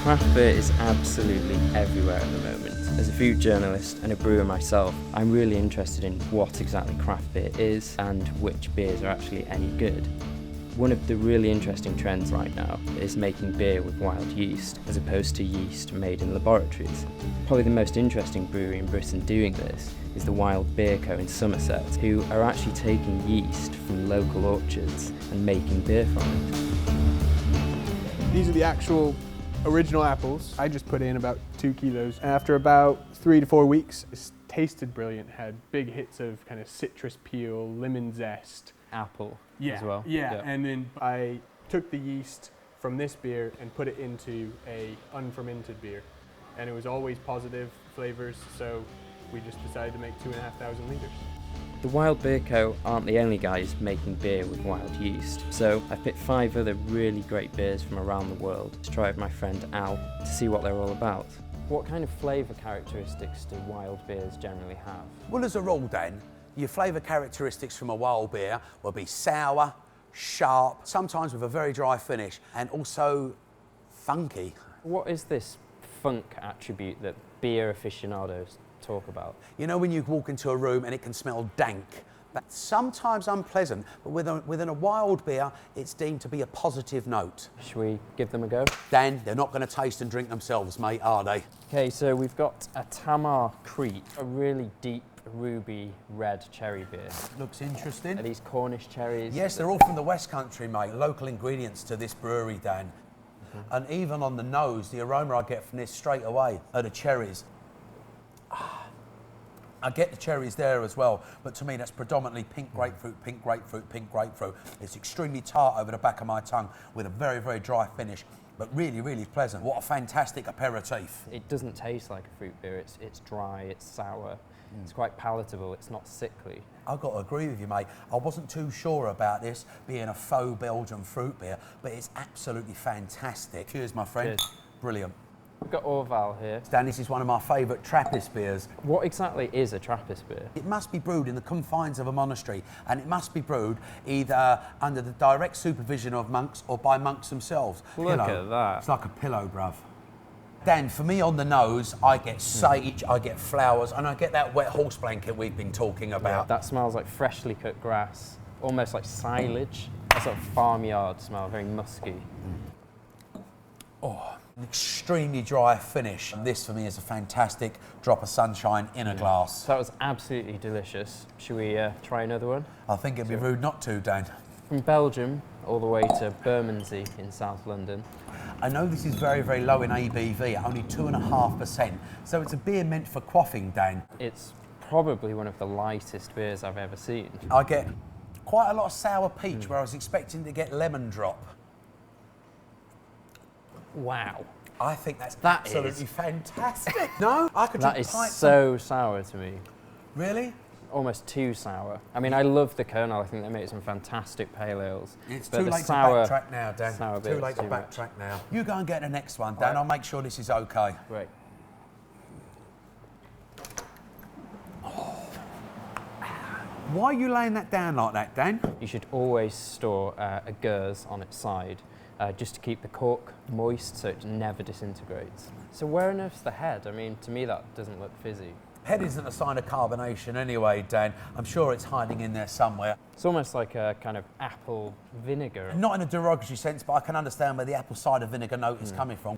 Craft beer is absolutely everywhere at the moment. As a food journalist and a brewer myself, I'm really interested in what exactly craft beer is and which beers are actually any good. One of the really interesting trends right now is making beer with wild yeast, as opposed to yeast made in laboratories. Probably the most interesting brewery in Britain doing this is the Wild Beer Co in Somerset, who are actually taking yeast from local orchards and making beer from it. These are the actual original apples. I just put in about 2 kilos. After about 3 to 4 weeks, it tasted brilliant, had big hits of kind of citrus peel, lemon zest. Apple as well. Yeah, and then I took the yeast from this beer and put it into a unfermented beer. And it was always positive flavors, so we just decided to make 2,500 litres. The Wild Beer Co aren't the only guys making beer with wild yeast, so I picked 5 other really great beers from around the world to try with my friend Al to see what they're all about. What kind of flavour characteristics do wild beers generally have? Well, as a rule, Dan, your flavour characteristics from a wild beer will be sour, sharp, sometimes with a very dry finish, and also funky. What is this funk attribute that beer aficionados talk about? You know when you walk into a room and it can smell dank? That's sometimes unpleasant, but within a wild beer, it's deemed to be a positive note. Should we give them a go? Dan, they're not going to taste and drink themselves, mate, are they? Okay, so we've got a Tamar Creek, a really deep ruby red cherry beer. Looks interesting. Are these Cornish cherries? Yes, they're all from the West Country, mate. Local ingredients to this brewery, Dan. And even on the nose, the aroma I get from this straight away are the cherries. I get the cherries there as well, but to me that's predominantly pink grapefruit, pink grapefruit, pink grapefruit. It's extremely tart over the back of my tongue with a very, very dry finish, but really, really pleasant. What a fantastic aperitif. It doesn't taste like a fruit beer. It's dry, it's sour, it's quite palatable, it's not sickly. I've got to agree with you, mate. I wasn't too sure about this being a faux Belgian fruit beer, but it's absolutely fantastic. Cheers, my friend. Cheers. Brilliant. We've got Orval here. Dan, this is one of my favourite Trappist beers. What exactly is a Trappist beer? It must be brewed in the confines of a monastery, and it must be brewed either under the direct supervision of monks or by monks themselves. Look at that. It's like a pillow, bruv. Dan, for me on the nose, I get sage, I get flowers, and I get that wet horse blanket we've been talking about. That smells like freshly cut grass, almost like silage. A sort of farmyard smell, very musky. Oh, an extremely dry finish. And this for me is a fantastic drop of sunshine in a glass. That was absolutely delicious. Should we try another one? I think it'd be rude not to, Dan. From Belgium all the way to Bermondsey in South London. I know this is very, very low in ABV, only 2.5%. So it's a beer meant for quaffing, Dan. It's probably one of the lightest beers I've ever seen. I get quite a lot of sour peach where I was expecting to get lemon drop. Wow. I think that's That absolutely is- fantastic. No? I could That drink is pints so sour to me. Really? Almost too sour. I mean, I love the Kernel. I think they make some fantastic pale ales. It's but too the late sour, to backtrack now, Dan. sour Too bit's late to too much. backtrack now. You go and get the next one, Dan. Right. I'll make sure this is okay. Great. Why are you laying that down like that, Dan? You should always store a gueuze on its side, just to keep the cork moist so it never disintegrates. So where on earth's the head? I mean, to me that doesn't look fizzy. Head isn't a sign of carbonation anyway, Dan. I'm sure it's hiding in there somewhere. It's almost like a kind of apple vinegar. Not in a derogatory sense, but I can understand where the apple cider vinegar note is coming from.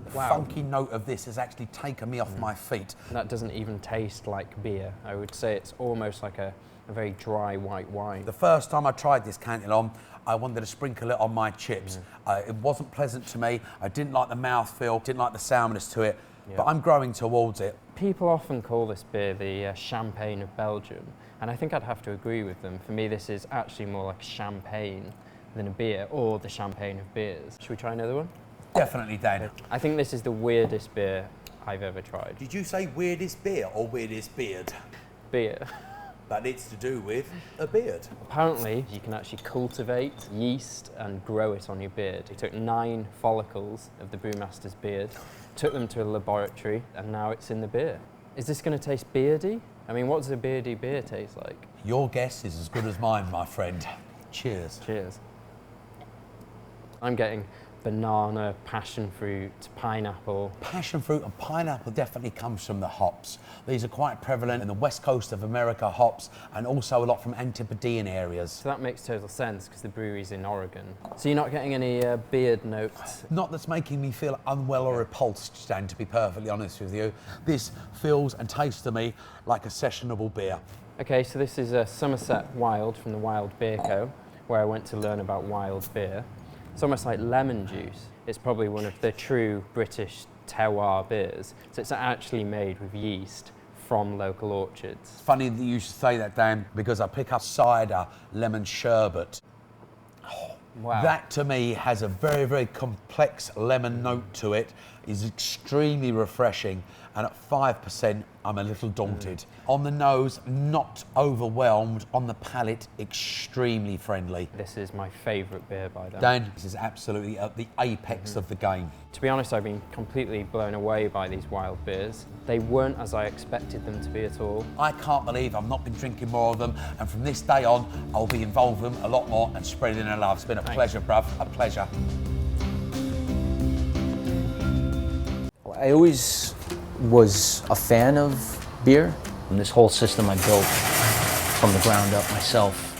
The Wow. funky note of this has actually taken me off my feet. That doesn't even taste like beer. I would say it's almost like a very dry white wine. The first time I tried this Cantillon, I wanted to sprinkle it on my chips. It wasn't pleasant to me. I didn't like the mouthfeel, didn't like the sourness to it, but I'm growing towards it. People often call this beer the champagne of Belgium, and I think I'd have to agree with them. For me, this is actually more like champagne than a beer, or the champagne of beers. Should we try another one? Definitely, Dan. I think this is the weirdest beer I've ever tried. Did you say weirdest beer or weirdest beard? Beer. That it's to do with a beard. Apparently, you can actually cultivate yeast and grow it on your beard. He took 9 follicles of the brewmaster's beard, took them to a laboratory, and now it's in the beer. Is this going to taste beardy? I mean, what does a beardy beer taste like? Your guess is as good as mine, my friend. Cheers. Cheers. I'm getting banana, passion fruit, pineapple. Passion fruit and pineapple definitely comes from the hops. These are quite prevalent in the west coast of America, hops, and also a lot from Antipodean areas. So that makes total sense because the brewery's in Oregon. So you're not getting any beard notes? Not that's making me feel unwell or repulsed, Stan, to be perfectly honest with you. This feels and tastes to me like a sessionable beer. Okay, so this is a Somerset Wild from the Wild Beer Co, where I went to learn about wild beer. It's almost like lemon juice. It's probably one of the true British terroir beers. So it's actually made with yeast from local orchards. Funny that you should say that, Dan, because I pick up cider lemon sherbet. Wow. That to me has a very, very complex lemon note to it, is extremely refreshing, and at 5% I'm a little daunted. On the nose, not overwhelmed. On the palate, extremely friendly. This is my favourite beer by them. Dan, this is absolutely at the apex of the game. To be honest, I've been completely blown away by these wild beers. They weren't as I expected them to be at all. I can't believe I've not been drinking more of them, and from this day on, I'll be involved with them a lot more and spreading their love. It's been a pleasure, bruv, a pleasure. I always was a fan of beer, and this whole system I built from the ground up myself.